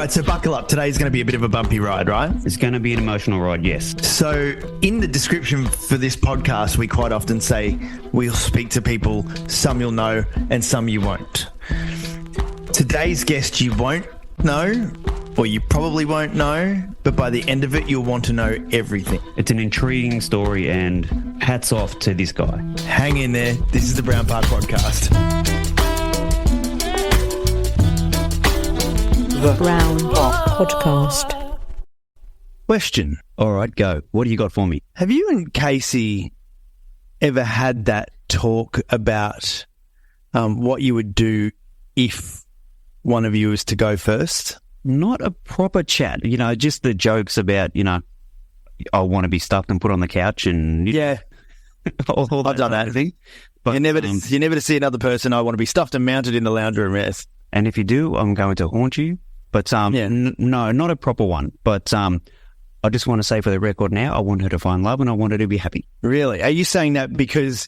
right, so buckle up. Today's going to be a bit of a bumpy ride, right? It's going to be an emotional ride, yes. So in the description for this podcast, we quite often say we'll speak to people, some you'll know and some you won't. Today's guest you won't know, or you probably won't know, but by the end of it, you'll want to know everything. It's an intriguing story, and hats off to this guy. Hang in there. This is the Brown Part Podcast. The Brown Part Podcast. Question. All right, go. What do you got for me? Have you and Casey ever had that talk about what you would do if one of you was to go first? Not a proper chat, just the jokes about, I want to be stuffed and put on the couch and... Yeah. all I've done that. Thing. But you're never to see another person, I want to be stuffed and mounted in the lounge room, yes. And if you do, I'm going to haunt you. But no, not a proper one. But I just want to say for the record now, I want her to find love and I want her to be happy. Really? Are you saying that because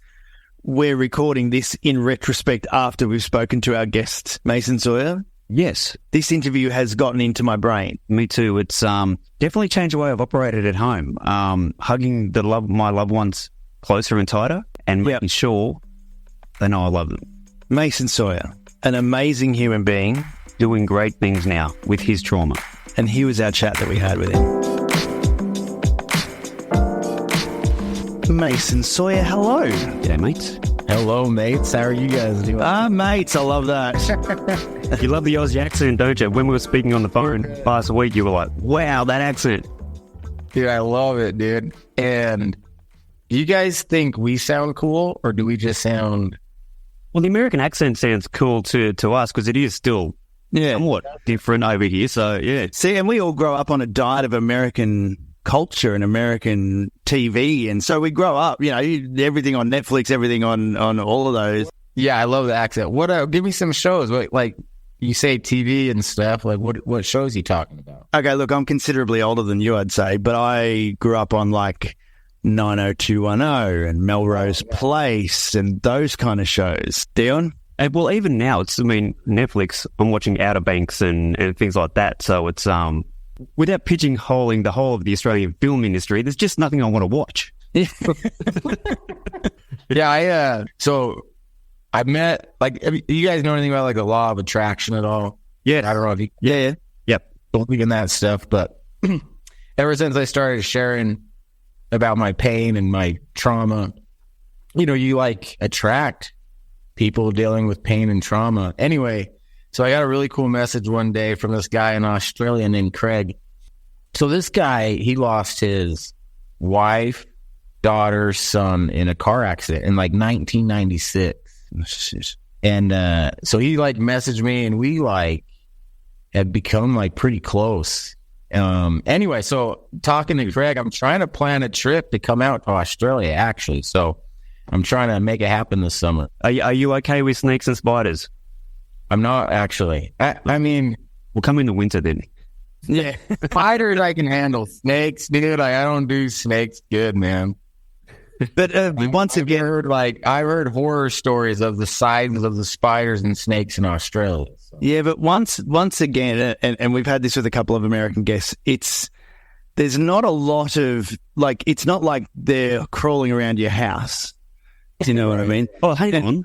we're recording this in retrospect after we've spoken to our guest, Mason Sawyer? Yes. This interview has gotten into my brain. Me too. It's definitely changed the way I've operated at home. Hugging my loved ones closer and tighter and making sure they know I love them. Mason Sawyer, an amazing human being. Doing great things now with his trauma. And here was our chat that we had with him. Mason Sawyer, hello. Yeah, mates. Hello, mates. How are you guys doing? Mates, I love that. You love the Aussie accent, don't you? When we were speaking on the phone last week, you were like, wow, that accent. Dude, I love it, dude. And do you guys think we sound cool or do we just sound... Well, the American accent sounds cool to us because it is still somewhat different over here. So, yeah. See, and we all grow up on a diet of American culture and American TV. And so we grow up, everything on Netflix, everything on all of those. Yeah, I love the accent. What? Give me some shows. Like, you say TV and stuff. Like, what shows are you talking about? Okay, look, I'm considerably older than you, I'd say. But I grew up on, 90210 and Melrose Place and those kind of shows. Dion? Well, even now, Netflix, I'm watching Outer Banks and things like that. So it's, without pigeonholing the whole of the Australian film industry, there's just nothing I want to watch. Yeah, so I met, you guys know anything about, the law of attraction at all? Yeah. I don't know if you... Yeah. Yep. Believe in that stuff, but ever since I started sharing about my pain and my trauma, you attract people dealing with pain and trauma. Anyway, so I got a really cool message one day from this guy in Australia named Craig. So this guy, he lost his wife, daughter, son in a car accident in 1996. And so he messaged me and we had become pretty close. Anyway, so talking to Craig, I'm trying to plan a trip to come out to Australia, actually. So I'm trying to make it happen this summer. Are you okay with snakes and spiders? I'm not, actually. I mean... We'll come in the winter then. Yeah. Spiders I can handle. Snakes, dude, I don't do snakes good, man. But once again... I've heard horror stories of the sizes of the spiders and snakes in Australia. So. Yeah, but once again, and we've had this with a couple of American guests, there's not a lot of, it's not like they're crawling around your house. Do you know what I mean? Oh, hang on.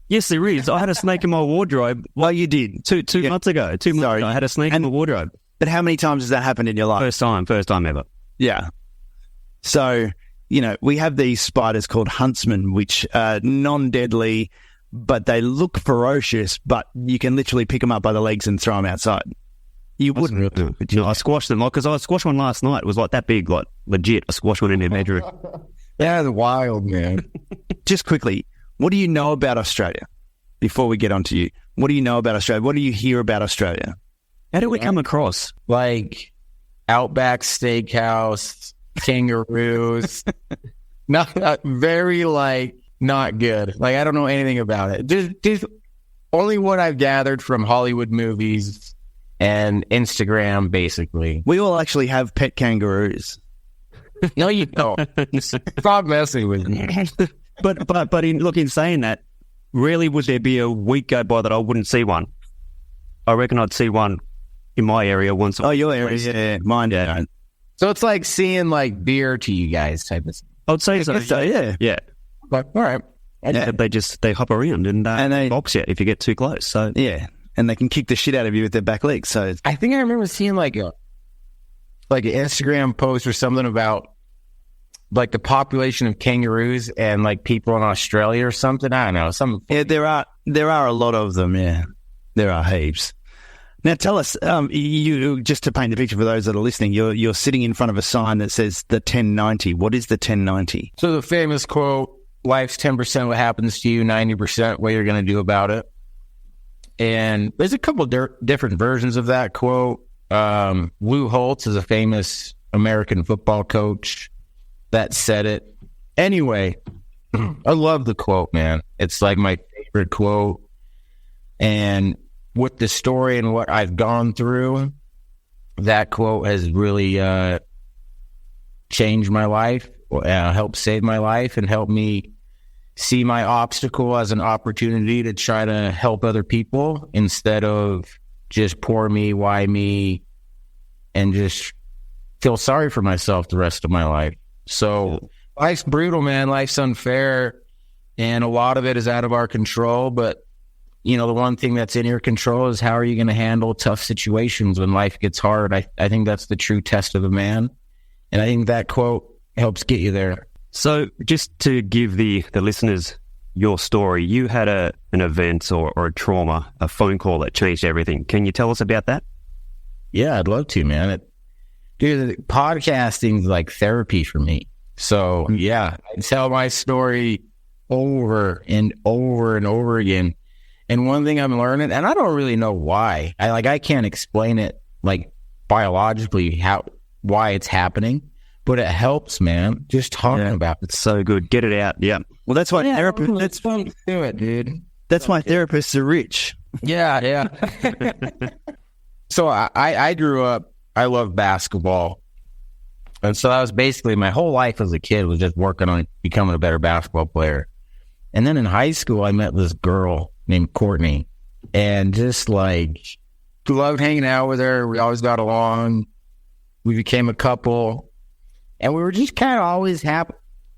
Yes, there is. I had a snake in my wardrobe. Well, you did. Two months ago. 2 months ago, I had a snake in my wardrobe. But how many times has that happened in your life? First time ever. Yeah. So, we have these spiders called huntsmen, which are non-deadly, but they look ferocious, but you can literally pick them up by the legs and throw them outside. You wouldn't. I squashed them, because I squashed one last night. It was that big, legit. I squashed one in their bedroom. That's wild, man. Just quickly, what do you know about Australia? Before we get on to you, what do you know about Australia? What do you hear about Australia? How did we come across? Outback Steakhouse, kangaroos. not very, not good. I don't know anything about it. Just only what I've gathered from Hollywood movies and Instagram, basically. We all actually have pet kangaroos. No, you don't. Stop messing with me. But in saying that, rarely would there be a week go by that I wouldn't see one. I reckon I'd see one in my area once. Oh, your area, yeah. Mine don't. So it's like seeing like beer to you guys type of thing. I would say so. guess so, yeah. Yeah. But all right. Yeah. They hop around and they box you if you get too close. So Yeah, and they can kick the shit out of you with their back legs. So I think I remember seeing like an Instagram post or something about like the population of kangaroos and like people in Australia or something. I don't know. yeah, there are a lot of them. Yeah, there are heaps. Now tell us, you just to paint the picture for those that are listening, you're sitting in front of a sign that says the 1090. What is the 1090? So the famous quote, life's 10% what happens to you, 90% what you're going to do about it. And there's a couple different versions of that quote. Lou Holtz is a famous American football coach that said it. Anyway, I love the quote, man. It's like my favorite quote. And with the story and what I've gone through, that quote has really changed my life, helped save my life, and helped me see my obstacle as an opportunity to try to help other people instead of just poor me, why me, and just feel sorry for myself the rest of my life. So life's brutal, man. Life's unfair, and a lot of it is out of our control. But, you know, the one thing that's in your control is how are you going to handle tough situations when life gets hard. I think that's the true test of a man. And I think that quote helps get you there. So just to give the listeners your story, you had an event or a trauma, a phone call that changed everything. Can you tell us about that? Yeah, I'd love to, man. Dude, podcasting's like therapy for me. So yeah, I tell my story over and over and over again. And one thing I'm learning, and I don't really know why, I can't explain it like biologically why it's happening, but it helps, man. Just talking about it. It's so good. Get it out. Yeah. Well, that's why therapists. That's fun to do it, dude. That's why therapists are rich. Yeah. So I grew up. I love basketball, and so that was basically my whole life as a kid was just working on becoming a better basketball player. And then in high school, I met this girl named Courtney, and just like loved hanging out with her. We always got along. We became a couple, and we were just kind of always happy.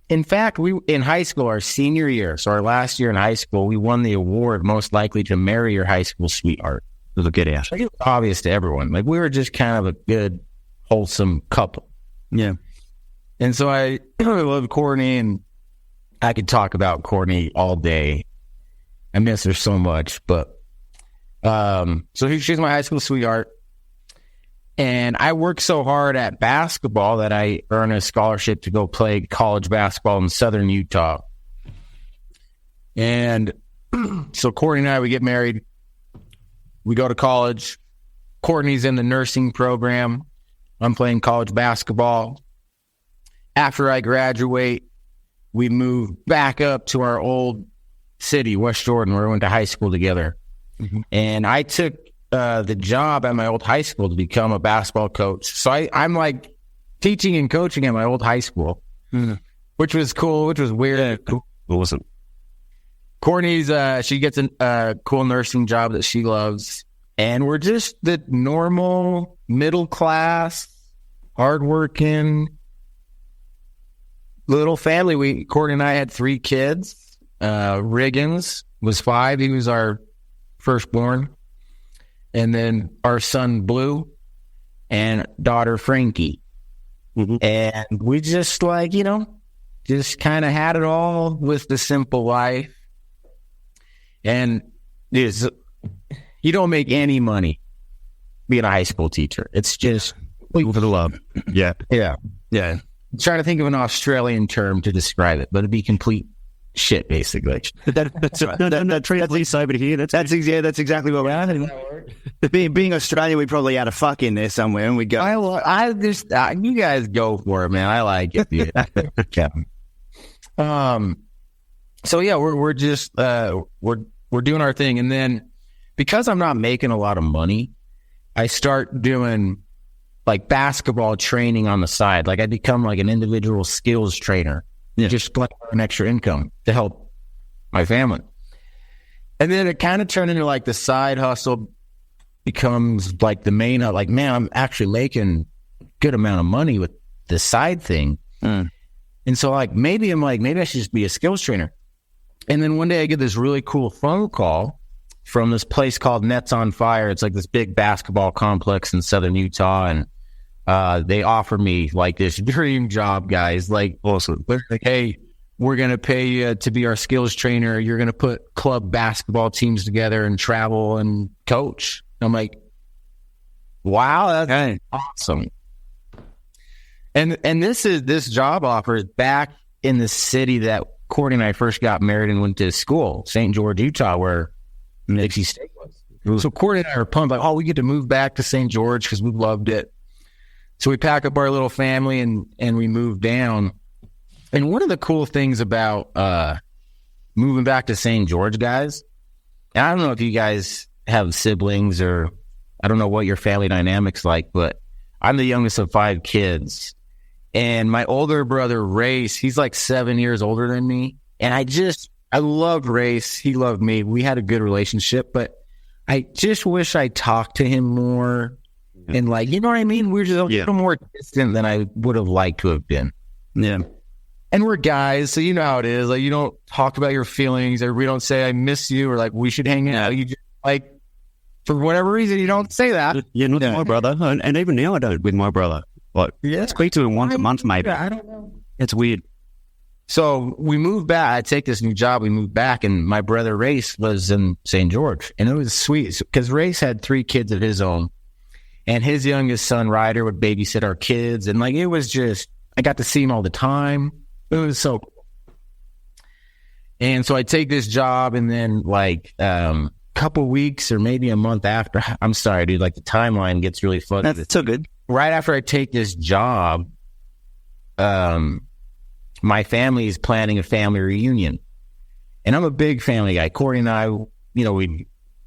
In fact, we in high school, our senior year, so our last year in high school, we won the award most likely to marry your high school sweetheart. It was a good out. Like, it was obvious to everyone. Like, we were just kind of a good, wholesome couple. Yeah. And so I love Courtney, and I could talk about Courtney all day. I miss her so much, but so she's my high school sweetheart. And I worked so hard at basketball that I earned a scholarship to go play college basketball in Southern Utah. And so Courtney and I, we get married. We go to college. Courtney's in the nursing program. I'm playing college basketball. After I graduate, we move back up to our old city, West Jordan, where we went to high school together. Mm-hmm. And I took the job at my old high school to become a basketball coach. So I'm like teaching and coaching at my old high school, which was cool, which was weird. Yeah, cool. Awesome. Courtney's, she gets a cool nursing job that she loves. And we're just the normal, middle class, hardworking little family. Courtney and I had 3 kids. Riggins was 5. He was our firstborn. And then our son, Blue, and daughter, Frankie. Mm-hmm. And we just just kind of had it all with the simple life. And you don't make any money being a high school teacher. It's just for the love. Yeah. Yeah. I'm trying to think of an Australian term to describe it, but it'd be complete shit, basically. That's translates over here. That's exactly what we're at. Being Australian, we probably had a fuck in there somewhere, and we go. You guys go for it, man. I like it. Yeah. So yeah, we're just we're doing our thing, and then because I'm not making a lot of money, I start doing like basketball training on the side. Like I become like an individual skills trainer. Yeah. Just like an extra income to help my family. And then it kind of turned into like the side hustle becomes like the main, like, man, I'm actually making a good amount of money with the side thing. And so maybe I should just be a skills trainer. And then one day I get this really cool phone call from this place called Nets on Fire. It's like this big basketball complex in southern Utah. And they offer me like this dream job, guys. Like, awesome. They're like, hey, we're going to pay you to be our skills trainer. You're going to put club basketball teams together and travel and coach. I'm like, wow, that's awesome. And this job offer is back in the city that Courtney and I first got married and went to school, St. George, Utah, where Dixie State was. So Courtney and I are pumped, like, oh, we get to move back to St. George because we loved it. So we pack up our little family and we move down. And one of the cool things about moving back to St. George, guys, and I don't know if you guys have siblings or I don't know what your family dynamic's like, but I'm the youngest of 5 kids. And my older brother, Race, he's like 7 years older than me. And I loved Race. He loved me. We had a good relationship, but I just wish I talked to him more. And like, you know what I mean? We're just a little more distant than I would have liked to have been. Yeah. And we're guys, so you know how it is. Like, you don't talk about your feelings, or we don't say, I miss you, or like, we should hang out. You just, like, for whatever reason, you don't say that. Yeah, not my brother. And even now I don't with my brother. Like, speak to him once a month, maybe. I don't know. It's weird. So we moved back. I take this new job. We moved back, and my brother Race was in St. George. And it was sweet because Race had 3 kids of his own. And his youngest son, Ryder, would babysit our kids. And like, it was just, I got to see him all the time. It was so cool. And so I take this job, and then like couple weeks or maybe a month after, I'm sorry, dude, like the timeline gets really fuzzy. That's so good. Right after I take this job, my family is planning a family reunion. And I'm a big family guy. Corey and I,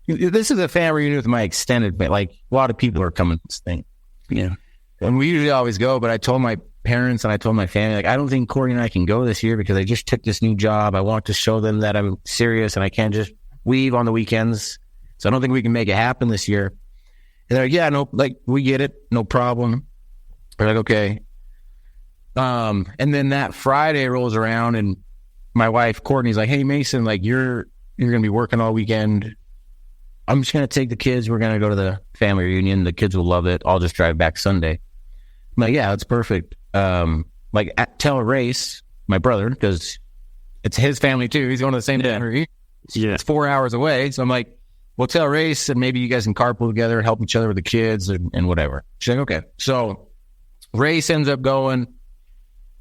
this is a family reunion with my extended family. Like, a lot of people are coming to this thing. Yeah. And we usually always go, but I told my parents and I told my family, like, I don't think Corey and I can go this year because I just took this new job. I want to show them that I'm serious and I can't just leave on the weekends. So I don't think we can make it happen this year. And they're like, yeah, no, like, we get it. No problem. We're like, okay. And then that Friday rolls around and my wife, Courtney's like, hey, Mason, like, you're going to be working all weekend. I'm just going to take the kids. We're going to go to the family reunion. The kids will love it. I'll just drive back Sunday. I'm like, yeah, that's perfect. Tell Race, my brother, because it's his family too. He's going to the same family reunion. Yeah. It's 4 hours away. So I'm like, well, tell Race and maybe you guys can carpool together and help each other with the kids and whatever. She's like, okay. So Race ends up going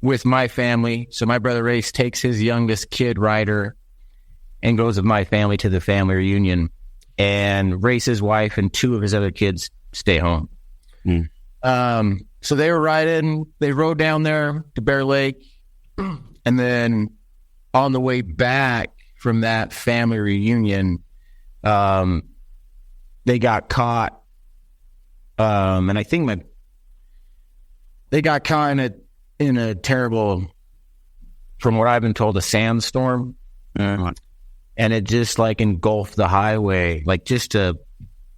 with my family. So my brother Race takes his youngest kid, Ryder, and goes with my family to the family reunion. And Race's wife and 2 of his other kids stay home. So they rode down there to Bear Lake. And then on the way back from that family reunion, they got caught. And I think they got caught in a terrible, from what I've been told, a sandstorm. And it just like engulfed the highway, like just a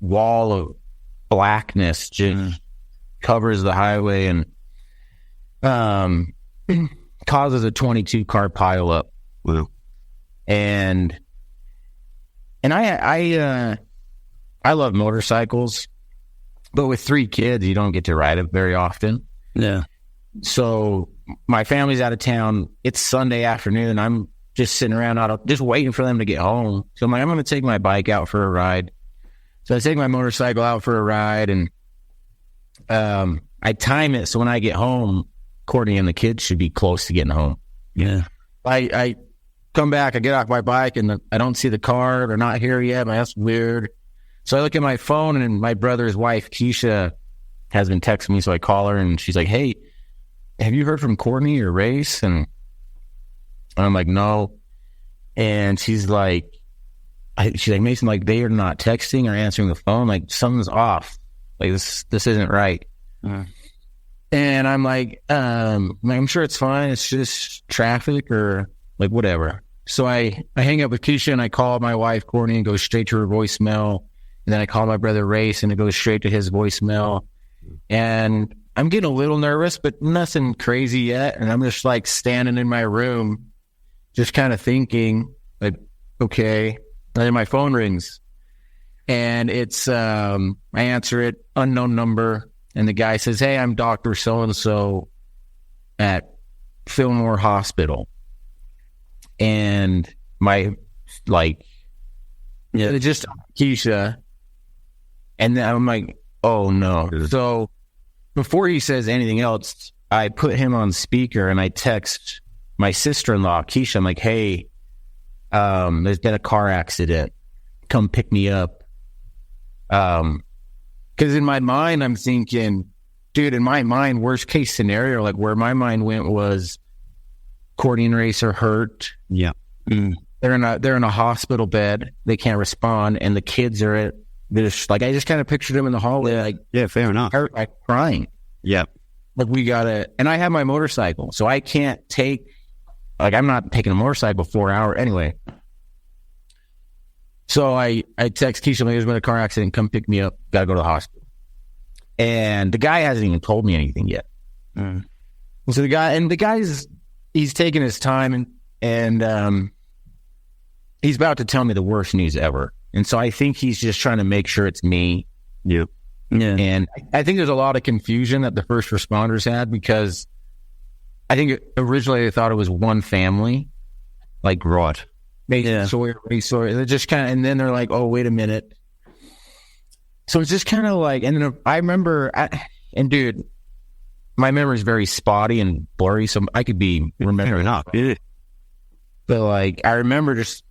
wall of blackness just covers the highway and causes a 22 car pileup. Wow. And I love motorcycles, but with 3 kids, you don't get to ride it very often. Yeah. So my family's out of town. It's Sunday afternoon. I'm just sitting around, just waiting for them to get home. So I'm like, I'm going to take my bike out for a ride. So I take my motorcycle out for a ride, and I time it so when I get home, Courtney and the kids should be close to getting home. Yeah. I come back, I get off my bike, and I don't see the car. They're not here yet. That's weird. So I look at my phone, and my brother's wife, Keisha, has been texting me. So I call her, and she's like, hey, have you heard from Courtney or Race? And I'm like, no. And she's like, Mason, like, they are not texting or answering the phone. Like, something's off. Like, this isn't right. And I'm like, I'm sure it's fine. It's just traffic or like whatever. So I hang up with Keisha and I call my wife, Courtney, and go straight to her voicemail. And then I call my brother Race, and it goes straight to his voicemail. And I'm getting a little nervous, but nothing crazy yet. And I'm just like standing in my room, just kind of thinking, like, okay. And then my phone rings, and it's I answer it, unknown number, and the guy says, "Hey, I'm Dr. So-and-so at Fillmore Hospital." And my, like, it's just Keisha. And then I'm like, oh no. So before he says anything else, I put him on speaker and I text my sister-in-law, Keisha. I'm like, hey, there's been a car accident. Come pick me up. Because in my mind, I'm thinking, dude, in my mind, worst case scenario, like where my mind went was Courtney and Race are hurt. Yeah. They're in a hospital bed. They can't respond. And the kids are they're just, like, I just kind of pictured them in the hallway, like, yeah, fair enough. Like crying. Yeah. Like, and I have my motorcycle, so I can't I'm not taking a motorcycle 4 hours anyway. So I text Keisha, there's been a car accident, come pick me up, gotta go to the hospital. And the guy hasn't even told me anything yet. So the guy's he's taking his time and he's about to tell me the worst news ever. And so I think he's just trying to make sure it's me. Yep. Yeah. And I think there's a lot of confusion that the first responders had, because I think originally they thought it was one family. Like, right. Sawyer. They're just kind of, and then they're like, oh, wait a minute. So it's just kind of like, and then I remember, and dude, my memory is very spotty and blurry, so I could be remembering enough. Yeah. But like, I remember just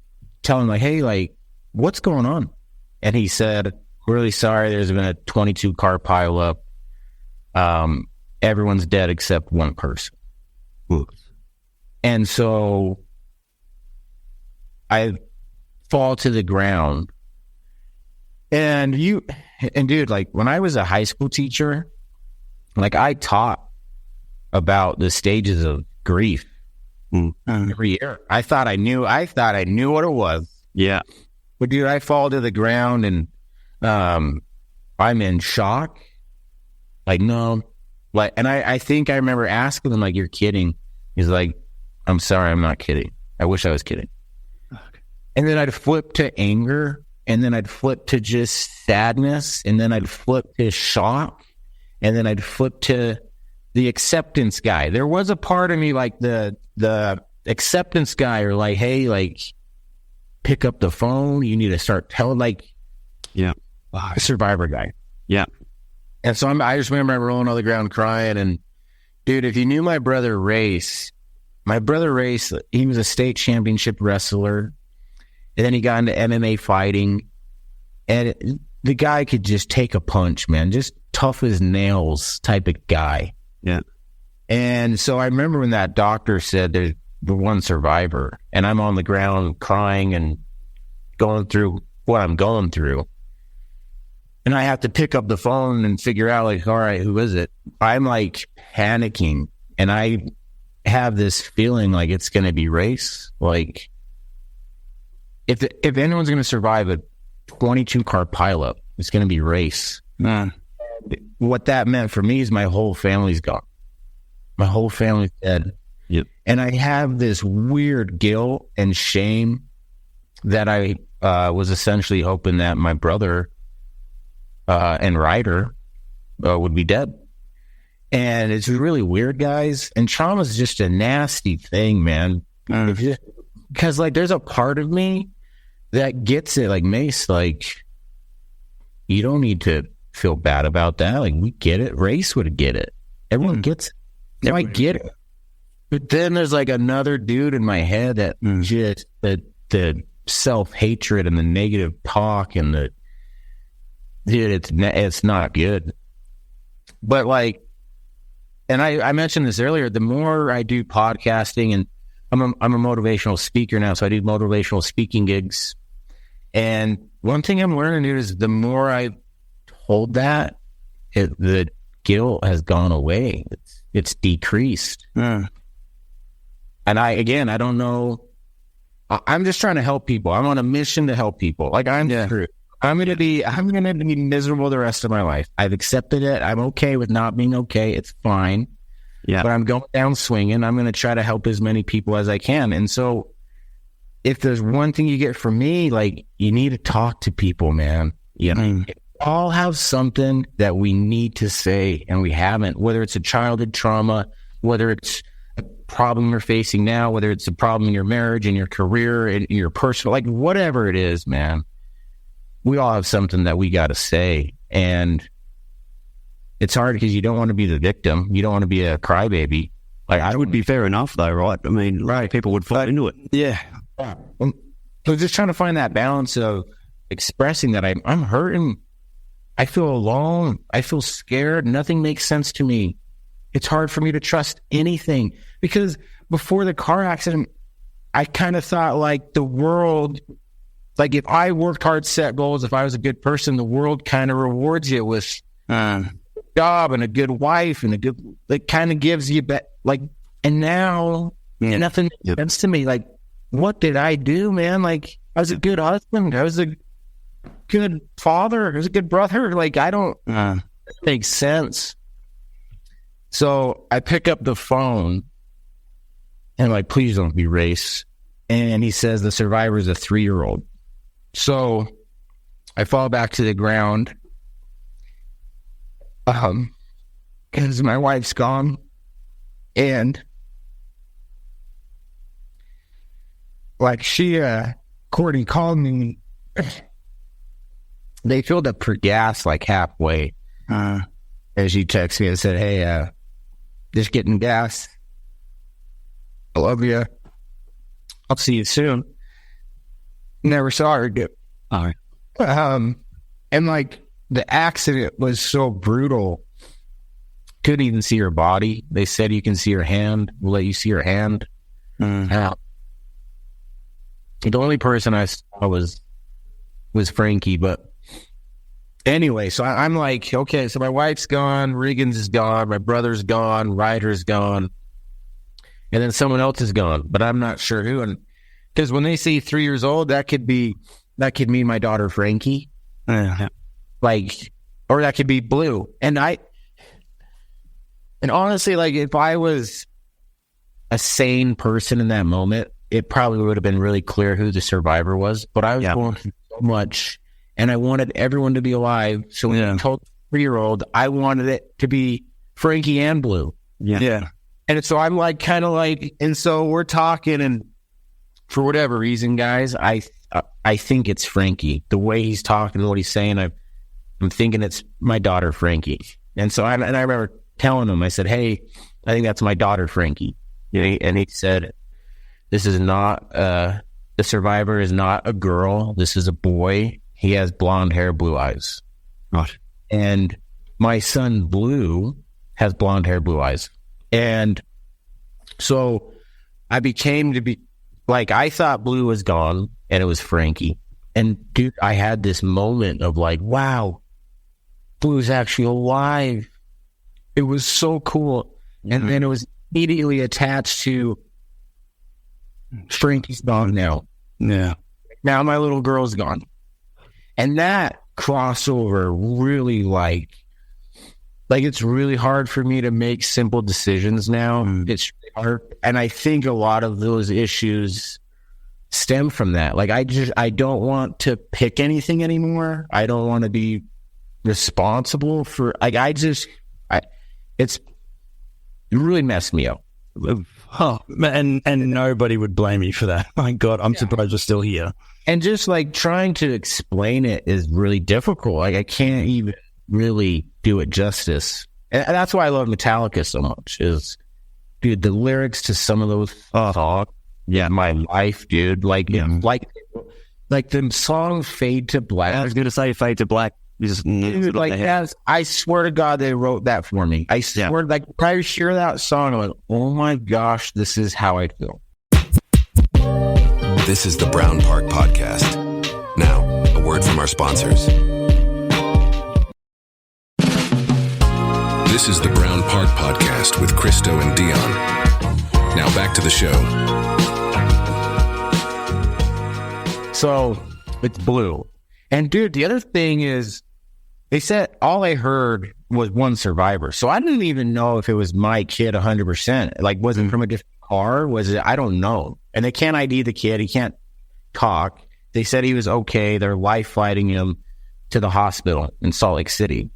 telling him, like, hey, like, what's going on? And he said, really sorry, there's been a 22 car pileup. Everyone's dead except one person. Ooh. And so I fall to the ground. And dude, like, when I was a high school teacher, like, I taught about the stages of grief every year. I thought I knew what it was. Yeah. But dude, I fall to the ground and I'm in shock. Like, no. Like, and I think I remember asking him, like, you're kidding. He's like, I'm sorry, I'm not kidding. I wish I was kidding. Okay. And then I'd flip to anger, and then I'd flip to just sadness, and then I'd flip to shock, and then I'd flip to the acceptance guy. There was a part of me, like the acceptance guy, or like, hey, like, pick up the phone. You need to start telling, like, yeah, survivor guy. Yeah. And so I just remember I'm rolling on the ground crying. And dude, if you knew my brother Race, he was a state championship wrestler. And then he got into MMA fighting. And the guy could just take a punch, man. Just tough as nails type of guy. Yeah. And so I remember when that doctor said there's the one survivor, and I'm on the ground crying and going through what I'm going through. And I have to pick up the phone and figure out, like, all right, who is it? I'm like panicking, and I have this feeling like it's going to be Race. Like, if anyone's going to survive a 22 car pileup, it's going to be Race. What that meant for me is my whole family's gone. My whole family's dead. Yep. And I have this weird guilt and shame that I was essentially hoping that my brother and Ryder would be dead. And it's really weird, guys. And trauma is just a nasty thing, man. Because, like, there's a part of me that gets it. Like, Mace, like, you don't need to feel bad about that. Like, we get it. Race would get it. Everyone gets it. No, I get it. But then there's, like, another dude in my head that just the self-hatred and the negative talk and the dude, it's not good. But, like, and I mentioned this earlier, the more I do podcasting, and I'm a motivational speaker now, so I do motivational speaking gigs. And one thing I'm learning, dude, is the more I hold that, the guilt has gone away. It's decreased. And I don't know. I'm just trying to help people. I'm on a mission to help people. Like, I'm screwed. I'm gonna be miserable the rest of my life. I've accepted it. I'm okay with not being okay. It's fine. Yeah. But I'm going down swinging. I'm gonna try to help as many people as I can. And so, if there's one thing you get from me, like, you need to talk to people, man. You know, we all have something that we need to say and we haven't, whether it's a childhood trauma, whether it's a problem you're facing now, whether it's a problem in your marriage, in your career, in your personal, like, whatever it is, man, we all have something that we got to say. And it's hard because you don't want to be the victim. You don't want to be a crybaby. Like, It would be fair enough, though, right? I mean, people would fall into it. Yeah. So just trying to find that balance of expressing that I'm hurting. I feel alone. I feel scared. Nothing makes sense to me. It's hard for me to trust anything, because before the car accident, I kind of thought, like, the world, like, if I worked hard, set goals, if I was a good person, the world kind of rewards you with a job and a good wife and a good, like, kind of gives you like, and now nothing makes sense to me. Like, what did I do, man? Like, I was a good husband. I was a good father. I was a good brother. Like, I don't make sense. So I pick up the phone and I'm like, please don't be race. And he says the survivor is a 3-year-old. So I fall back to the ground because my wife's gone. And like, Courtney called me. They filled up her gas like halfway. As she texted me and said, hey, just getting gas. I love you. I'll see you soon. Never saw her again. All right. And like, the accident was so brutal. Couldn't even see her body. They said you can see her hand. We'll let you see her hand. The only person I saw was Frankie. But anyway, so I'm like, okay, so my wife's gone, Riggins is gone, my brother's gone, Ryder's gone, and then someone else is gone, but I'm not sure who. And because when they say 3 years old, that could mean my daughter Frankie, like, or that could be Blue. And honestly, like, if I was a sane person in that moment, it probably would have been really clear who the survivor was. But I was going through so much, and I wanted everyone to be alive. So when I told the 3-year-old, I wanted it to be Frankie and Blue. Yeah. And so I'm like, kind of like, and so we're talking, and for whatever reason, guys, I think it's Frankie. The way he's talking, what he's saying, I'm thinking it's my daughter Frankie. And so I remember telling him, I said, hey, I think that's my daughter Frankie. And he said, this is not, the survivor is not a girl. This is a boy. He has blonde hair, blue eyes. Right. And my son Blue has blonde hair, blue eyes. And so I became to be like, I thought Blue was gone and it was Frankie. And dude, I had this moment of like, wow, Blue's actually alive. It was so cool. And then it was immediately attached to Frankie's gone now. Yeah. Now my little girl's gone. And that crossover really like it's really hard for me to make simple decisions now. It's hard. And I think a lot of those issues stem from that. Like, I don't want to pick anything anymore. I don't want to be responsible for, like, it really messed me up. Oh, and nobody would blame you for that. My God, I'm surprised you're still here. And just like trying to explain it is really difficult. Like, I can't even really do it justice. And that's why I love Metallica so much is, dude, the lyrics to some of those songs, my life, dude, like the song Fade to Black. I was going to say Fade to Black. Dude, like, I swear to God, they wrote that for me. I swear, like, when I hear that song, I'm like, oh my gosh, this is how I feel. This is the Brown Park Podcast. Now, a word from our sponsors. This is the Brown Park Podcast with Christo and Dion. Now back to the show. So, it's Blue. And dude, the other thing is, they said all I heard was one survivor. So I didn't even know if it was my kid 100%. Like, was it from a different car? Was it? I don't know. And they can't ID the kid. He can't talk. They said he was okay. They're life flighting him to the hospital in Salt Lake City.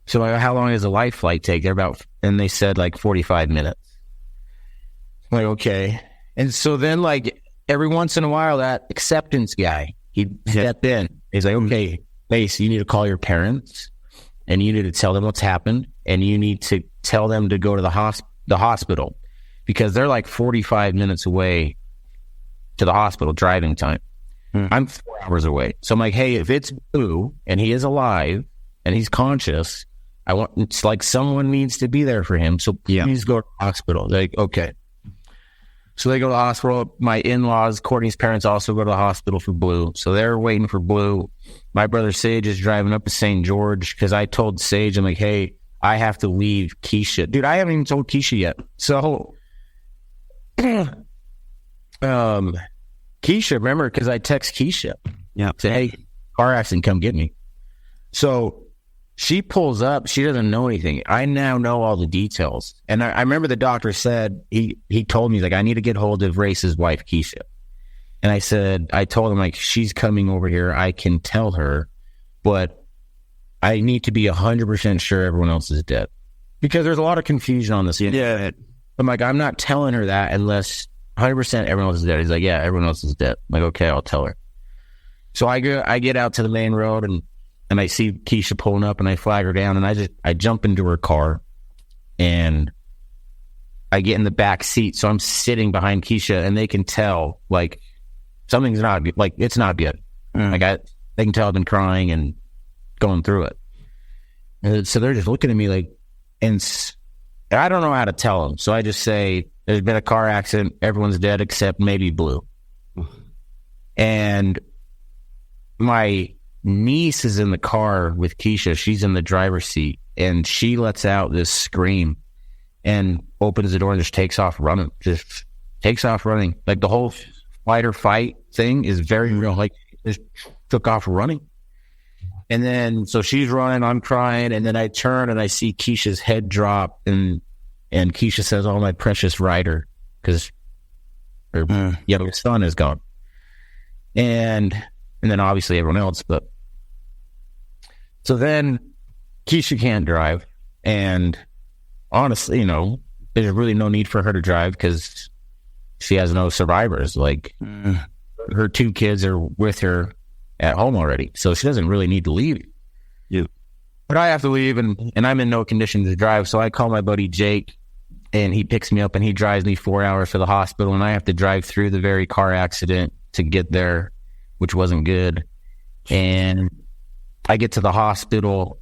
So like, how long does a life flight take? And they said like 45 minutes. I'm like, okay. And so then like every once in a while, that acceptance guy, he'd step in. He's like, okay, Mace, you need to call your parents and you need to tell them what's happened and you need to tell them to go to the hospital because they're like 45 minutes away to the hospital driving time. I'm 4 hours away. So I'm like, hey, if it's Blue and he is alive and he's conscious, it's like someone needs to be there for him. So please go to the hospital. They're like, okay. So they go to the hospital. My in-laws, Courtney's parents, also go to the hospital for Blue. So they're waiting for Blue. My brother Sage is driving up to St. George because I told Sage, I'm like, hey, I have to leave Keisha. Dude, I haven't even told Keisha yet. So, Keisha, remember, because I text Keisha. Yeah. Say, hey, car accident, come get me. So she pulls up. She doesn't know anything. I now know all the details. And I remember the doctor said, he told me, he's like, I need to get hold of Race's wife, Keisha. And I told him, like, she's coming over here. I can tell her, but I need to be 100% sure everyone else is dead. Because there's a lot of confusion on this. Yeah. I'm like, I'm not telling her that unless 100% everyone else is dead. He's like, yeah, everyone else is dead. I'm like, okay, I'll tell her. So I get out to the main road and I see Keisha pulling up and I flag her down and I jump into her car and I get in the back seat. So I'm sitting behind Keisha and they can tell like something's not good. Like it's not good. Like they can tell I've been crying and going through it. And so they're just looking at me like, and I don't know how to tell them. So I just say, there's been a car accident. Everyone's dead except maybe Blue. And my niece is in the car with Keisha. She's in the driver's seat and she lets out this scream and opens the door and just takes off running. Like the whole fight or fight thing is very real. Like just took off running. And then, so she's running, I'm crying. And then I turn and I see Keisha's head drop and Keisha says, oh, my precious Ryder, because her son is gone. And then obviously everyone else, but so then Keisha can't drive. And honestly, there's really no need for her to drive because she has no survivors. Like her two kids are with her at home already. So she doesn't really need to leave. Yeah. But I have to leave and I'm in no condition to drive. So I call my buddy Jake and he picks me up and he drives me 4 hours to the hospital and I have to drive through the very car accident to get there, which wasn't good. And I get to the hospital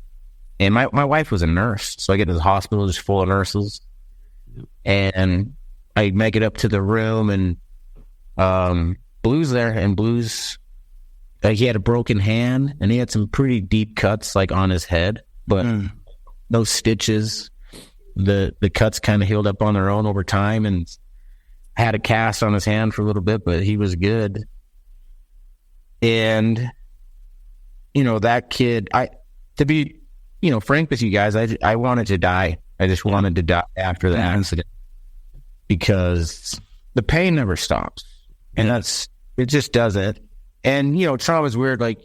and my wife was a nurse. So I get to the hospital just full of nurses and I make it up to the room and Blue's there and Blue's he had a broken hand and he had some pretty deep cuts like on his head, but no stitches. The cuts kind of healed up on their own over time and had a cast on his hand for a little bit, but he was good. And, that kid, to be, frank with you guys, I wanted to die. I just wanted to die after the accident because the pain never stops. And it just doesn't. And, trauma is weird, like,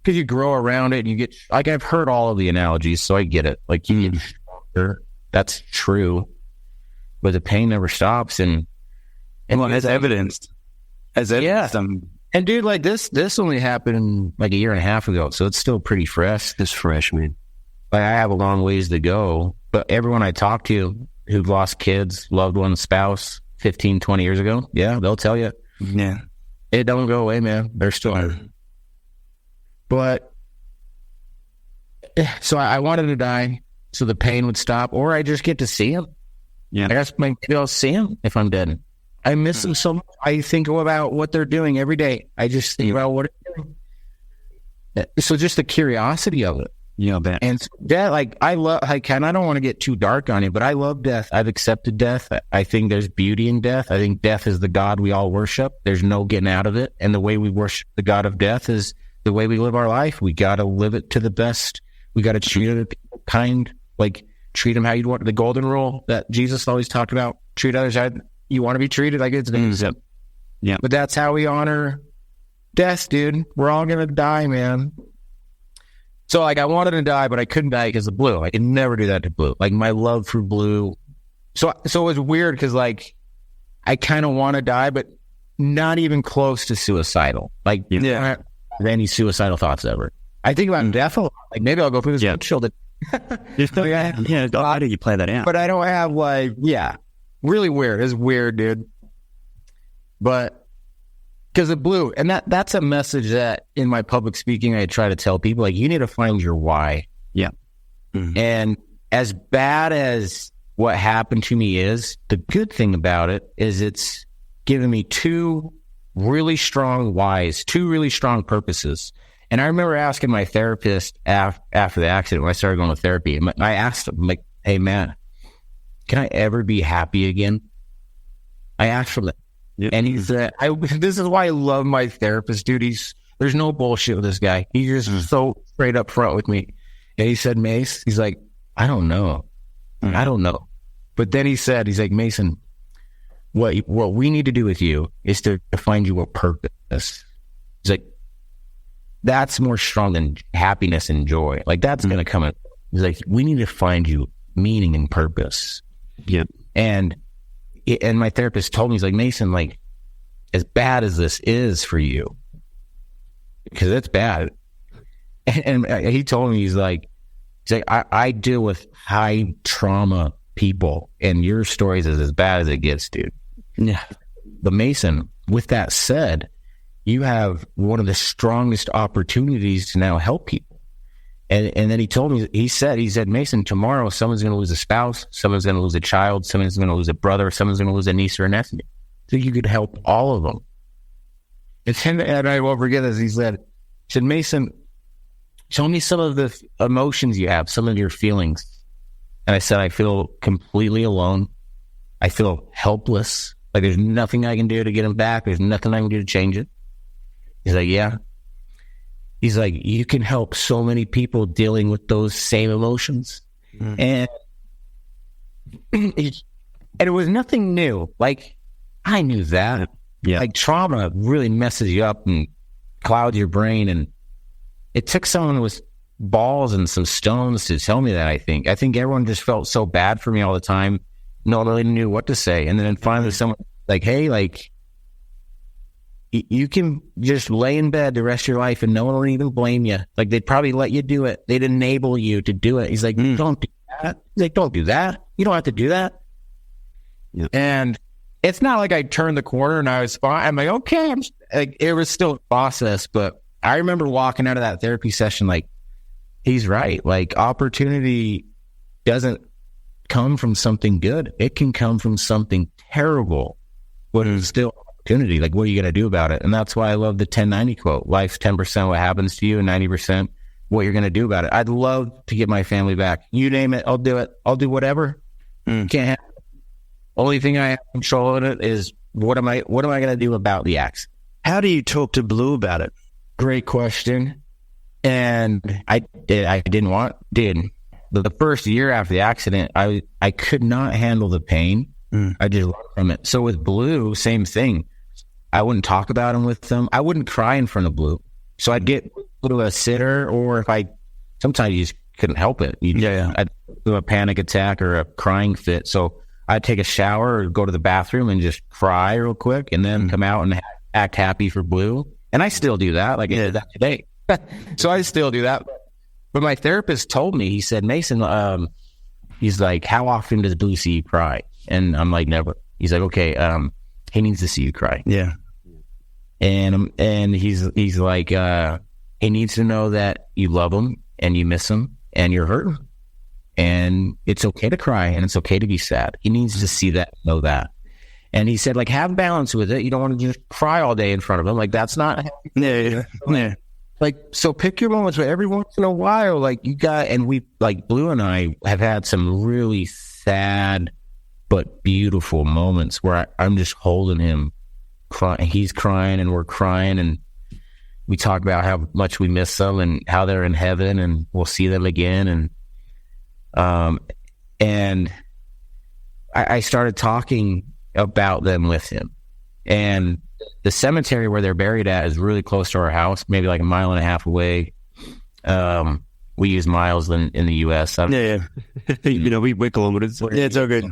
because you grow around it and you get, like, I've heard all of the analogies, so I get it. Like, you get stronger. That's true. But the pain never stops. And well, as evidenced. Yeah. And, dude, like, this only happened, like, a year and a half ago, so it's still pretty fresh. It's fresh, man. Like, I have a long ways to go. But everyone I talk to who've lost kids, loved ones, spouse, 15, 20 years ago, yeah, they'll tell you. Yeah. It don't go away, man. They're still there. But so I wanted to die so the pain would stop, or I just get to see him. Yeah. I guess maybe I'll see him if I'm dead. I miss them so much. I think about what they're doing every day. I just think about what they're doing. So just the curiosity of it. Yeah, I bet. And so death, like I love, and I don't want to get too dark on it, but I love death. I've accepted death. I think there's beauty in death. I think death is the God we all worship. There's no getting out of it. And the way we worship the God of death is the way we live our life. We got to live it to the best. We got to treat other people kind, like treat them how you'd want. The golden rule that Jesus always talked about: treat others how you want to be treated. Like it's Yeah. But that's how we honor death, dude. We're all gonna die, man. So like I wanted to die, but I couldn't die because of Blue. I could never do that to Blue. Like my love for Blue. So it was weird because like I kind of want to die, but not even close to suicidal. Like I don't have any suicidal thoughts ever. I think about death a lot. Like maybe I'll go through this children. How do you play that out? But I don't have like, really weird. It's weird, dude. But because of Blue, and that's a message that in my public speaking, I try to tell people, like, you need to find your why. Yeah. Mm-hmm. And as bad as what happened to me is, the good thing about it is it's given me two really strong whys, two really strong purposes. And I remember asking my therapist after the accident, when I started going to therapy, I asked him, like, hey, man, can I ever be happy again? I asked him that. Yep. And he said, this is why I love my therapist, dude. There's no bullshit with this guy. He's just so straight up front with me. And he said, Mace, he's like, I don't know. I don't know. But then he's like, Mason, what we need to do with you is to find you a purpose. He's like, that's more strong than happiness and joy. Like that's going to come in. He's like, we need to find you meaning and purpose. Yeah. And my therapist told me, he's like, Mason, like, as bad as this is for you, because it's bad. And he told me, he's like, I deal with high trauma people, and your stories is as bad as it gets, dude. Yeah. But Mason, with that said, you have one of the strongest opportunities to now help people. And then he told me, he said, Mason, tomorrow someone's going to lose a spouse, someone's going to lose a child, someone's going to lose a brother, someone's going to lose a niece or a nephew. So you could help all of them. And I won't forget this. He said, Mason, show me some of the emotions you have, some of your feelings. And I said, I feel completely alone. I feel helpless. Like there's nothing I can do to get him back. There's nothing I can do to change it. He's like, yeah. He's like, you can help so many people dealing with those same emotions. And it was nothing new. Like, I knew that. Yeah. Like, trauma really messes you up and clouds your brain. And it took someone with balls and some stones to tell me that, I think. I think everyone just felt so bad for me all the time. No one really knew what to say. And then finally someone like, hey, like, you can just lay in bed the rest of your life and no one will even blame you. Like, they'd probably let you do it. They'd enable you to do it. He's like, don't do that. He's like, don't do that. You don't have to do that. Yeah. And it's not like I turned the corner and I was fine. I'm like, okay. Like, it was still a process, but I remember walking out of that therapy session like, he's right. Like, opportunity doesn't come from something good. It can come from something terrible, but it's still opportunity. Like, what are you going to do about it? And that's why I love the 10-90 quote. Life's 10% what happens to you and 90% what you're going to do about it. I'd love to get my family back. You name it, I'll do it. I'll do whatever. Can't have it. Only thing I have control of it is what am I going to do about the accident? How do you talk to Blue about it? Great question. And I didn't want. The first year after the accident, I could not handle the pain. I just learned from it. So with Blue, same thing. I wouldn't talk about him with them. I wouldn't cry in front of Blue. So I'd get a sitter, or sometimes you just couldn't help it. I'd do a panic attack or a crying fit. So I'd take a shower or go to the bathroom and just cry real quick and then come out and act happy for Blue. And I still do that. Like I did that today. So I still do that. But my therapist told me, he said, Mason, he's like, how often does Blue see you cry? And I'm like, never. He's like, okay, he needs to see you cry. Yeah. And he's like, he needs to know that you love him and you miss him and you're hurting. And it's okay to cry and it's okay to be sad. He needs to see that, know that. And he said, like, have balance with it. You don't want to just cry all day in front of him. Like, that's not. Yeah. like, so pick your moments, but every once in a while, like and we, like Blue and I have had some really sad but beautiful moments where I'm just holding him, crying. He's crying and we're crying, and we talk about how much we miss them and how they're in heaven and we'll see them again. And I started talking about them with him. And the cemetery where they're buried at is really close to our house, maybe like a mile and a half away. We use miles in the U.S. Yeah. We're kilometers. Yeah, it's all good.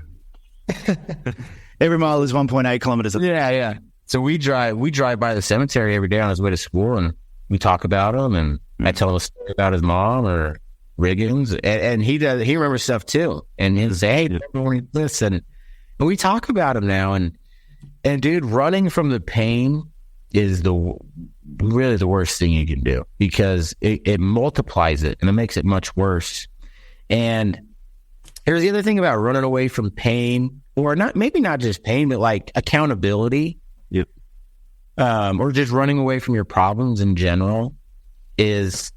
Every mile is 1.8 kilometers. Yeah. So we drive by the cemetery every day on his way to school, and we talk about him, and I tell him a story about his mom or Riggins, and he remembers stuff too, and he'll say, "Hey, remember this?" And we talk about him now, and dude, running from the pain is really the worst thing you can do, because it multiplies it and it makes it much worse. And here's the other thing about running away from pain, or maybe not just pain, but like accountability. Yep. Or just running away from your problems in general, is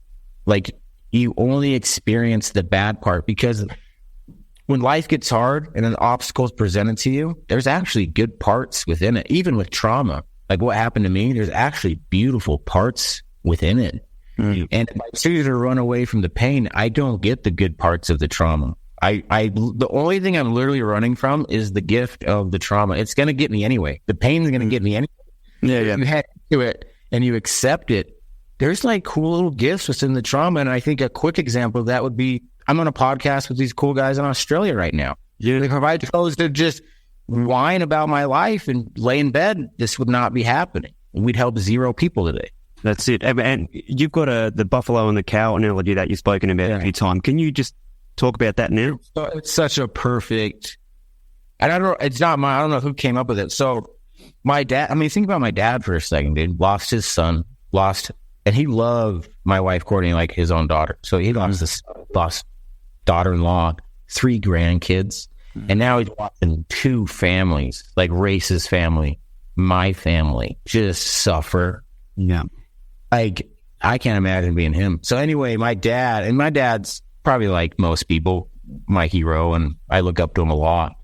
like you only experience the bad part, because when life gets hard and an obstacle is presented to you, there's actually good parts within it. Even with trauma, like what happened to me, there's actually beautiful parts within it. Mm-hmm. And if I choose to run away from the pain, I don't get the good parts of the trauma. The only thing I'm literally running from is the gift of the trauma. It's going to get me anyway. The pain's going to get me anyway. Yeah. You head to it and you accept it. There's like cool little gifts within the trauma. And I think a quick example of that would be, I'm on a podcast with these cool guys in Australia right now. Yeah. Like, if I chose to just whine about my life and lay in bed, this would not be happening. We'd help 0 people today. That's it. And you've got the buffalo and the cow analogy that you've spoken about a few times. Can you just talk about that now? So it's such a perfect, and I don't know who came up with it. So my dad, think about my dad for a second, dude. Lost his son, and he loved my wife, Courtney, like his own daughter. So he lost daughter-in-law, 3 grandkids. And now he's watching 2 families, like Race's family, my family, just suffer. Yeah. Like, I can't imagine being him. So anyway, my dad's probably like most people, my hero, and I look up to him a lot.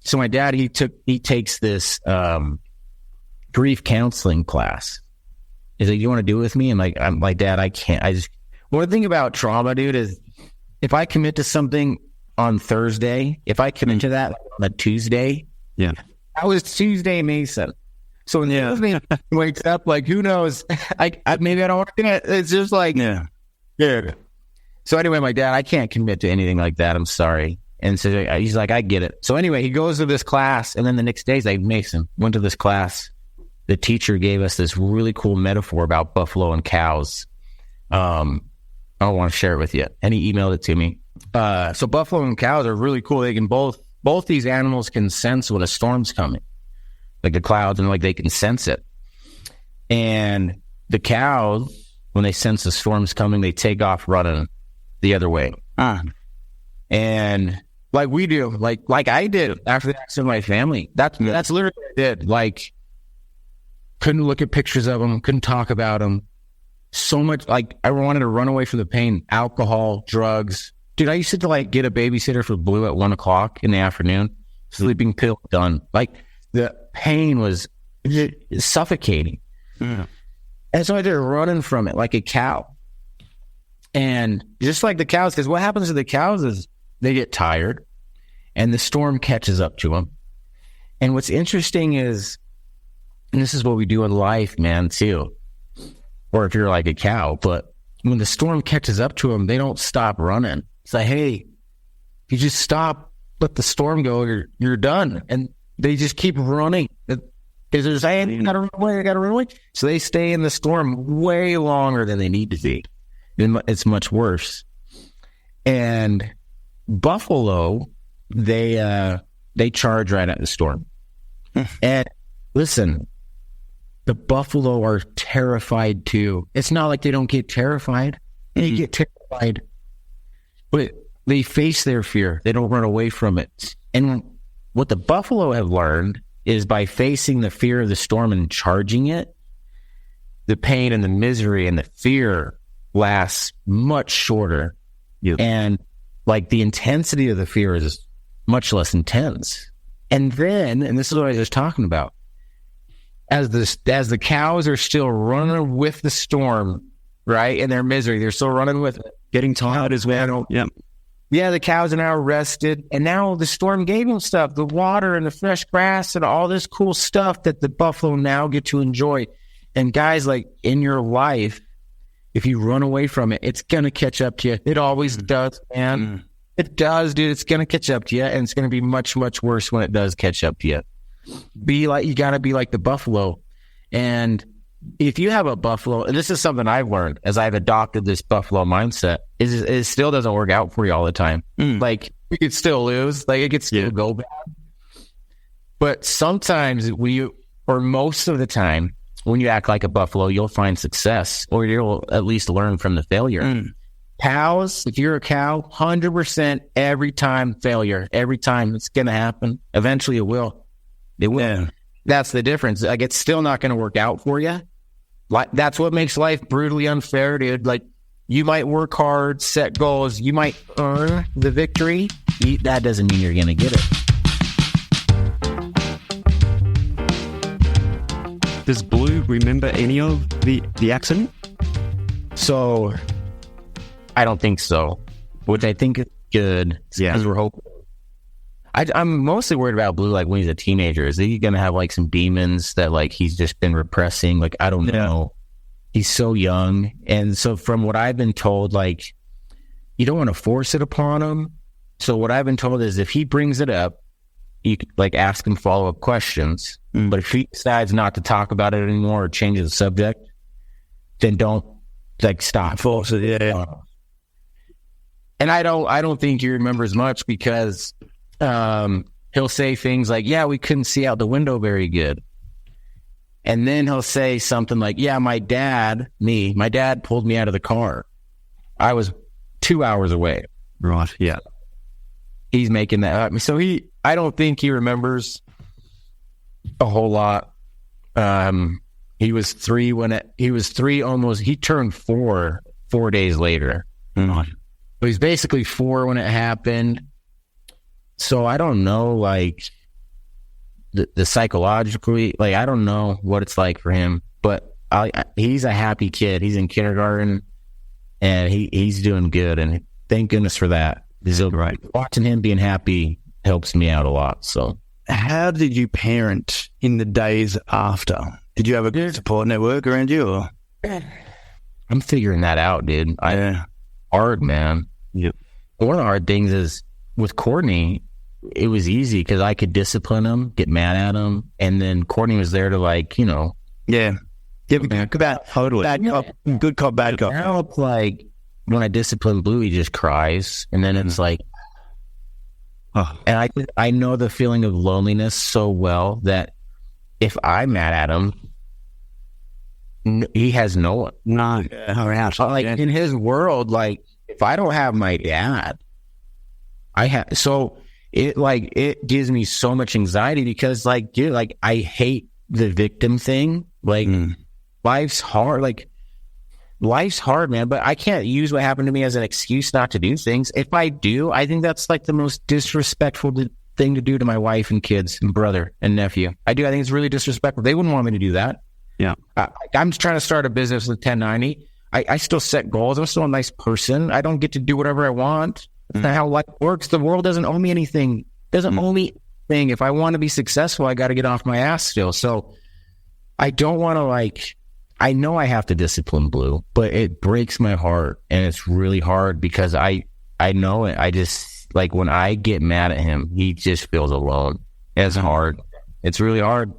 So my dad, he takes this grief counseling class. He's like, "You want to do it with me?" And I'm like, "Dad, I can't. One thing about trauma, dude, is if I commit to something on Thursday, if I commit to that on a Tuesday, yeah, that was Tuesday, Mason. So when Tuesday wakes up, like, who knows? Maybe I don't want to do it. It's just like, yeah. So anyway, my dad, I can't commit to anything like that. I'm sorry. And so he's like, I get it. So anyway, he goes to this class, and then the next day he's like, Mason, went to this class. The teacher gave us this really cool metaphor about buffalo and cows. I don't want to share it with you. And he emailed it to me. So buffalo and cows are really cool. They can both these animals can sense when a storm's coming, like the clouds, and like they can sense it. And the cows, when they sense the storm's coming, they take off running the other way. And like we do, like I did after the accident of my family. That's literally what I did. Like, couldn't look at pictures of them, couldn't talk about them. So much, like, I wanted to run away from the pain. Alcohol, drugs. Dude, I used to like get a babysitter for Blue at 1:00 in the afternoon. Sleeping pill, done. Like, the pain was suffocating. Yeah. And so I started running from it like a cow. And just like the cows, because what happens to the cows is they get tired and the storm catches up to them. And what's interesting is, and this is what we do in life, man, too, or if you're like a cow, but when the storm catches up to them, they don't stop running. It's like, hey, you just stop, let the storm go, you're done. And they just keep running. Because they're saying, I gotta run away. So they stay in the storm way longer than they need to be. It's much worse. And buffalo, they charge right at the storm. And listen, the buffalo are terrified too. It's not like they don't get terrified. They get terrified, but they face their fear. They don't run away from it. And what the buffalo have learned is by facing the fear of the storm and charging it, the pain and the misery and the fear lasts much shorter. Yep. And like the intensity of the fear is much less intense. And then, and this is what I was just talking about, as the cows are still running with the storm, right, in their misery, they're still running with it. Getting tired as well. Yep. Yeah, the cows are now rested, and now the storm gave them stuff, the water and the fresh grass and all this cool stuff that the buffalo now get to enjoy. And guys, like in your life, if you run away from it, it's going to catch up to you. It always does, man. It does, dude. It's going to catch up to you, and it's going to be much, much worse when it does catch up to you. You got to be like the buffalo. And if you have a buffalo, and this is something I've learned as I've adopted this buffalo mindset, is it still doesn't work out for you all the time. Like, you could still lose. Like, it could still go bad. But sometimes or most of the time, when you act like a buffalo, you'll find success, or you'll at least learn from the failure. Cows, if you're a cow, 100% every time failure. Every time it's going to happen. Eventually it will. It will. Yeah. That's the difference. Like, it's still not going to work out for you. Like, that's what makes life brutally unfair, dude. Like, you might work hard, set goals, you might earn the victory. That doesn't mean you're going to get it. Does Blue remember any of the accident? So, I don't think so. Which I think is good. Yeah. Because we're hoping. I'm mostly worried about Blue, like, when he's a teenager. Is he going to have, like, some demons that, like, he's just been repressing? Like, I don't know. He's so young. And so from what I've been told, like, you don't want to force it upon him. So what I've been told is if he brings it up, you could, like, ask him follow-up questions. But if he decides not to talk about it anymore or change the subject, then don't, like, stop. Force it, yeah. And I don't think he remembers much because he'll say things like, yeah, we couldn't see out the window very good. And then he'll say something like, yeah, my dad pulled me out of the car. I was 2 hours away. Right, yeah. He's making that up. So I don't think he remembers a whole lot. He was three almost, he turned 4 days later. But he's basically 4 when it happened. So I don't know, like, the psychologically, like, I don't know what it's like for him, but he's a happy kid. He's in kindergarten and he's doing good. And thank goodness for that. Right. Watching him being happy helps me out a lot. So how did you parent in the days after? Did you have a good support network around you? Or? I'm figuring that out, dude. Hard, man. Yep. One of the hard things is with Courtney, it was easy because I could discipline him, get mad at him, and then Courtney was there to, like, you know. Yeah. Totally. Bad cop, good cop, bad cop. Now it's like when I discipline Blue, he just cries, and then it's like, and I know the feeling of loneliness so well that if I'm mad at him, he has no one. No. Like, in his world, like, if I don't have my dad, it gives me so much anxiety because, like, dude, like, I hate the victim thing. Like, life's hard. Like, life's hard, man, but I can't use what happened to me as an excuse not to do things. If I do, I think that's, like, the most disrespectful thing to do to my wife and kids and brother and nephew. I think it's really disrespectful. They wouldn't want me to do that. Yeah. I'm trying to start a business with 1090. I still set goals. I'm still a nice person. I don't get to do whatever I want. That's not how life works. The world doesn't owe me anything. Doesn't owe me anything. If I want to be successful, I got to get off my ass still. So I don't want to, like, I know I have to discipline Blue, but it breaks my heart, and it's really hard because I know it. I just, like, when I get mad at him, he just feels alone. It's hard. It's really hard.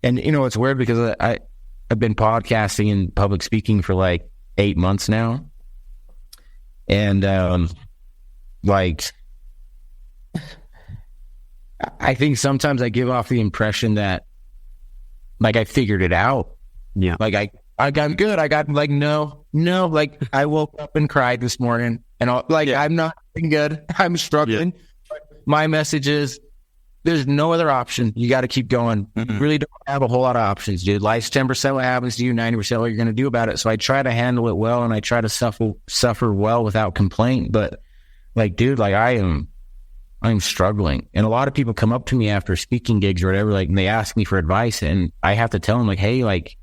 And, you know, it's weird because I've been podcasting and public speaking for like 8 months now. And, like, I think sometimes I give off the impression that, like, I figured it out. Yeah. Like, I'm good. I got, like, no, like, I woke up and cried this morning and I'm not good. I'm struggling. Yeah. My message is, there's no other option. You got to keep going. Mm-hmm. You really don't have a whole lot of options, dude. Life's 10% what happens to you, 90% what you're going to do about it. So I try to handle it well, and I try to suffer well without complaint. But like, dude, like I'm struggling. And a lot of people come up to me after speaking gigs or whatever, like, and they ask me for advice, and I have to tell them, like, hey, like,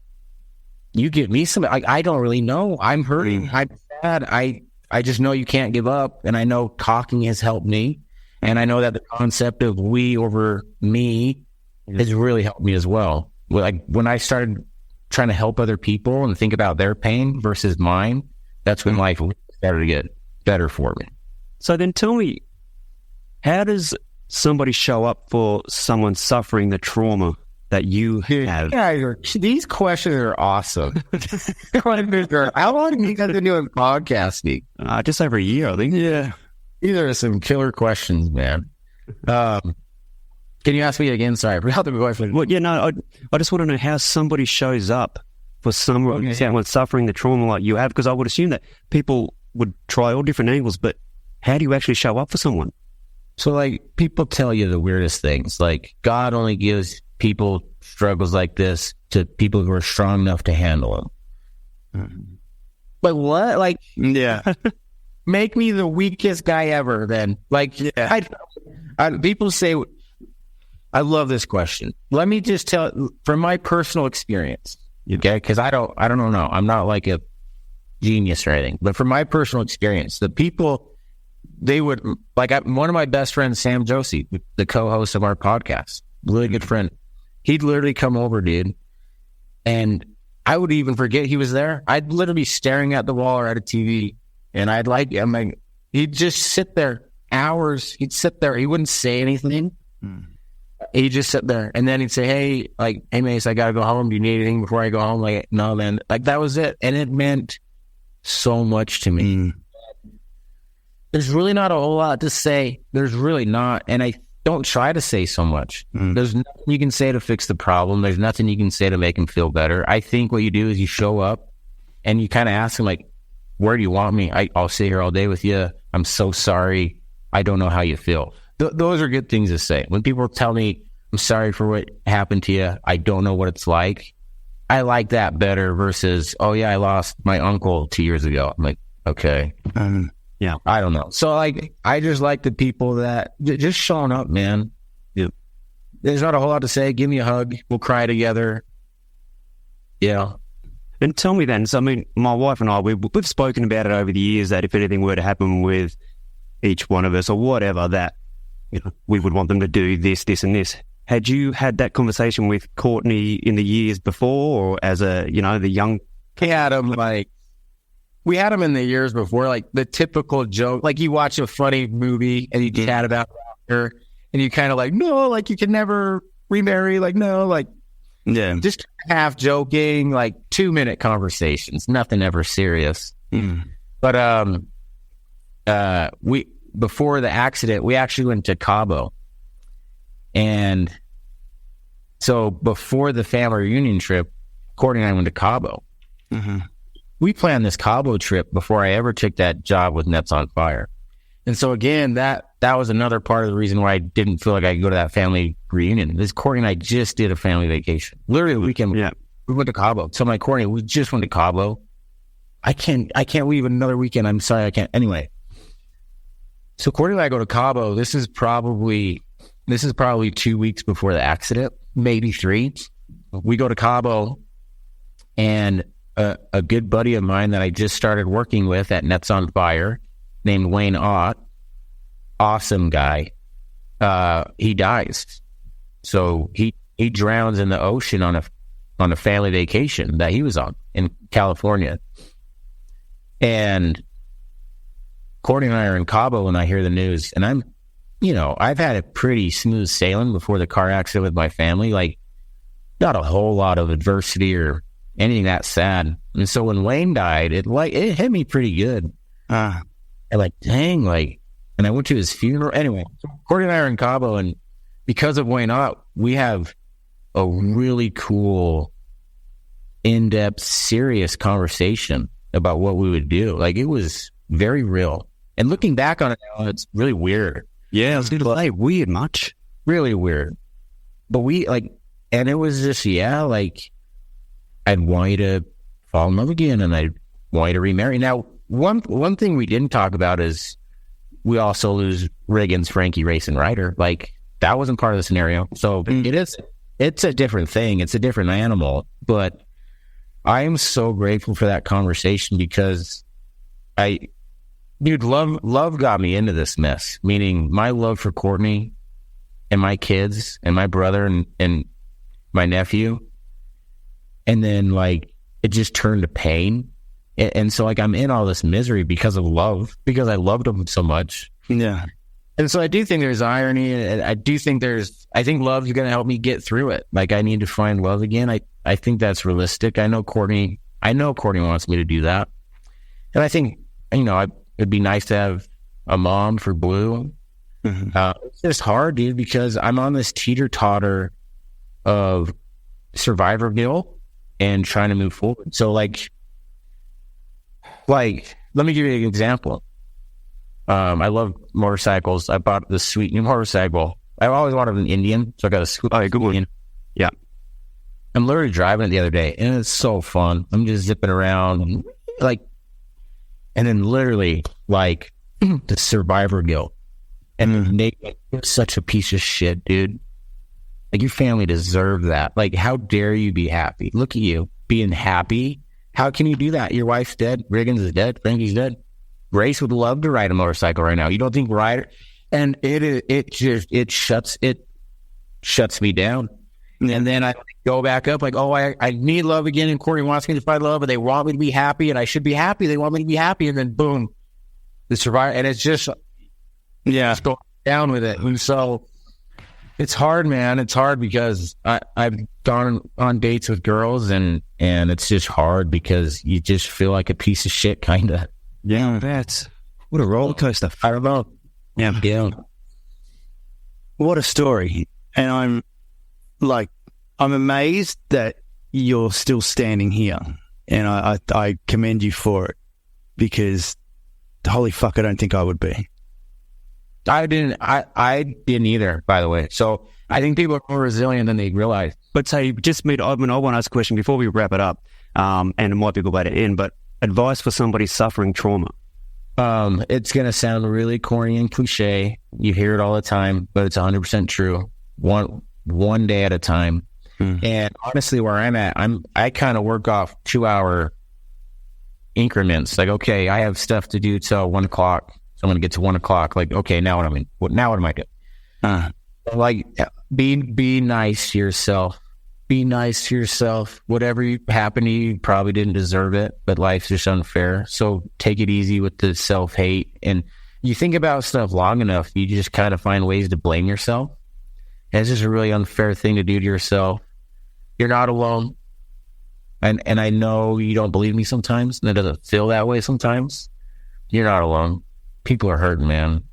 you give me some, like, I don't really know. I'm hurting. I'm sad. I just know you can't give up. And I know talking has helped me. And I know that the concept of we over me has really helped me as well. Like, when I started trying to help other people and think about their pain versus mine, that's when life started to get better for me. So then tell me, how does somebody show up for someone suffering the trauma that you have? Yeah, these questions are awesome. How long have you guys been doing podcasting? Just over a year, I think. Yeah. These are some killer questions, man. Can you ask me again? Sorry, I forgot the question. Well, yeah, no, I just want to know how somebody shows up for someone suffering the trauma like you have, because I would assume that people would try all different angles, but how do you actually show up for someone? So, like, people tell you the weirdest things. Like, God only gives people struggles like this to people who are strong enough to handle them. But what? Like, yeah. Make me the weakest guy ever, then. Like, yeah. People say, I love this question. Let me just tell, from my personal experience, okay? Because I don't know. I'm not like a genius or anything. But from my personal experience, the people, they would, like, one of my best friends, Sam Josie, the co-host of our podcast, really good friend. He'd literally come over, dude, and I would even forget he was there. I'd literally be staring at the wall or at a TV, and he'd just sit there hours. He'd sit there. He wouldn't say anything. He'd just sit there, and then he'd say, hey, Mace, I gotta go home. Do you need anything before I go home? Like, no, man. Like, that was it, and it meant so much to me. There's really not a whole lot to say. There's really not, and I don't try to say so much. There's nothing you can say to fix the problem. There's nothing you can say to make him feel better. I think what you do is you show up, and you kind of ask him, like, where do you want me? I'll sit here all day with you. I'm so sorry. I don't know how you feel. Those are good things to say. When people tell me, I'm sorry for what happened to you, I don't know what it's like, I like that better versus, oh yeah, I lost my uncle 2 years ago. I'm like, okay. Yeah, I don't know. So, like, I just like the people that just showing up, man. Yeah. There's not a whole lot to say. Give me a hug. We'll cry together. Yeah. And tell me then, so I mean, my wife and I, we've spoken about it over the years, that if anything were to happen with each one of us or whatever, that, you know, we would want them to do this, this, and this. Had you had that conversation with Courtney in the years before, or as a, you know, the young? We had him in the years before, like the typical joke. Like, you watch a funny movie and you chat about her, and you kind of like, no, like, you can never remarry. Like, no, like, yeah, just half joking, like 2-minute conversations, nothing ever serious. But before the accident, we actually went to Cabo, and so before the family reunion trip, Courtney and I went to Cabo. We planned this Cabo trip before I ever took that job with Nets on Fire. And so again, that was another part of the reason why I didn't feel like I could go to that family reunion. This Courtney and I just did a family vacation. Literally a weekend. Yeah. We went to Cabo. So I'm like, Courtney, we just went to Cabo. I can't leave another weekend. I'm sorry, I can't. Anyway. So Courtney and I go to Cabo. This is probably 2 weeks before the accident, maybe 3. We go to Cabo, and a good buddy of mine that I just started working with at Nets on Fire, named Wayne Ott, awesome guy, he dies. So he drowns in the ocean on a family vacation that he was on in California. And Courtney and I are in Cabo, and I hear the news, and I've had a pretty smooth sailing before the car accident with my family, like not a whole lot of adversity or anything that sad. And so when Wayne died, it hit me pretty good. And like, dang, like, and I went to his funeral. Anyway, so Courtney and I are in Cabo, and because of Wayne Ott, we have a really cool, in-depth, serious conversation about what we would do. Like, it was very real. And looking back on it now, it's really weird. Yeah, I was going to say, weird much. really weird. But and it was just, like, I'd want you to fall in love again, and I'd want you to remarry. Now, one thing we didn't talk about is we also lose Reagan's Frankie Race and Ryder. Like, that wasn't part of the scenario. So it's a different thing. It's a different animal. But I am so grateful for that conversation because love got me into this mess, meaning my love for Courtney and my kids and my brother and my nephew. And then, like, it just turned to pain. And so, like, I'm in all this misery because of love, because I loved them so much. Yeah. And so I do think there's irony. And I think love is going to help me get through it. Like, I need to find love again. I think that's realistic. I know Courtney wants me to do that. And I think, it'd be nice to have a mom for Blue. Mm-hmm. It's just hard, dude, because I'm on this teeter-totter of survivor guilt and trying to move forward. So, like, let me give you an example. I love motorcycles. I bought this sweet new motorcycle. I've always wanted an Indian, so I got a sweet good one. Yeah. I'm literally driving it the other day, and it's so fun. I'm just zipping around, and then literally, like, the survivor guilt. And Nate, you're such a piece of shit, dude. Like, your family deserved that. Like, how dare you be happy? Look at you being happy. How can you do that? Your wife's dead. Riggins is dead. Frankie's dead. Grace would love to ride a motorcycle right now. You don't think Ryder? And it shuts me down. And then I go back up like, oh, I need love again. And Courtney wants me to find love, but they want me to be happy, and I should be happy. They want me to be happy. And then boom, the survivor. And it's just, just going down with it. And so it's hard, man. It's hard because I've gone on dates with girls, and it's just hard because you just feel like a piece of shit, kind of. Yeah, what a roller coaster. I don't know. Yeah. What a story. And I'm amazed that you're still standing here, and I commend you for it, because holy fuck, I don't think I would be. I didn't either, by the way. So I think people are more resilient than they realize. But say, I want to ask a question before we wrap it up, and it might be a good way to end, but advice for somebody suffering trauma. It's going to sound really corny and cliche. You hear it all the time, but it's 100% true. One day at a time. And honestly, where I'm at, I kind of work off 2-hour increments. Like, okay, I have stuff to do till 1 o'clock. So I'm going to get to 1 o'clock. Like, okay, now what am I doing? Like, be nice to yourself. Be nice to yourself. Whatever happened to you probably didn't deserve it, but life's just unfair. So take it easy with the self-hate. And you think about stuff long enough, you just kind of find ways to blame yourself. And it's just a really unfair thing to do to yourself. You're not alone. And I know you don't believe me sometimes, and it doesn't feel that way sometimes. You're not alone. People are hurting, man.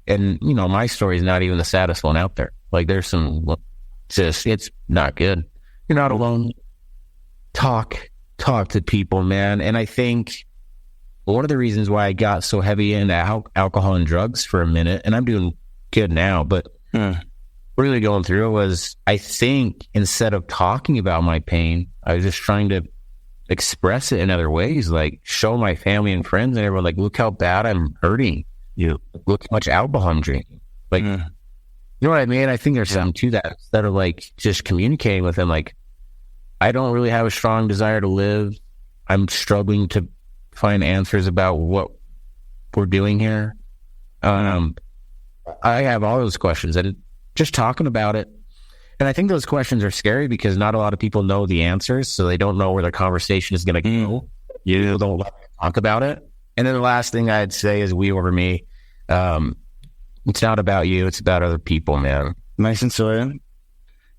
And, my story is not even the saddest one out there. Like, there's it's not good. You're not alone. Talk to people, man. And I think one of the reasons why I got so heavy into alcohol and drugs for a minute, and I'm doing good now, but really going through it, was I think instead of talking about my pain, I was just trying to express it in other ways, like show my family and friends and everyone, like, look how bad I'm hurting. Look how much alcohol I'm drinking. Like, you know what I mean? I think there's something to that. Instead of like just communicating with them, like, I don't really have a strong desire to live. I'm struggling to find answers about what we're doing here. I have all those questions, and just talking about it. And I think those questions are scary because not a lot of people know the answers, so they don't know where the conversation is going to go. You don't talk about it. And then the last thing I'd say is we over me. It's not about you. It's about other people, man. Mason Sawyer,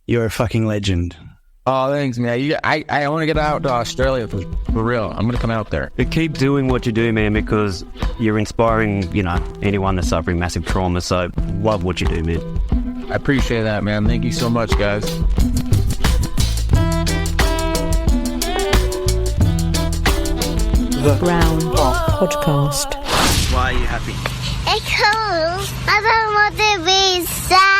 you're a fucking legend. Oh, thanks, man. I want to get out to Australia for real. I'm going to come out there. But keep doing what you do, man, because you're inspiring, anyone that's suffering massive trauma. So love what you do, man. I appreciate that, man. Thank you so much, guys. The Brown Podcast. Why are you happy? Because I don't want to be sad.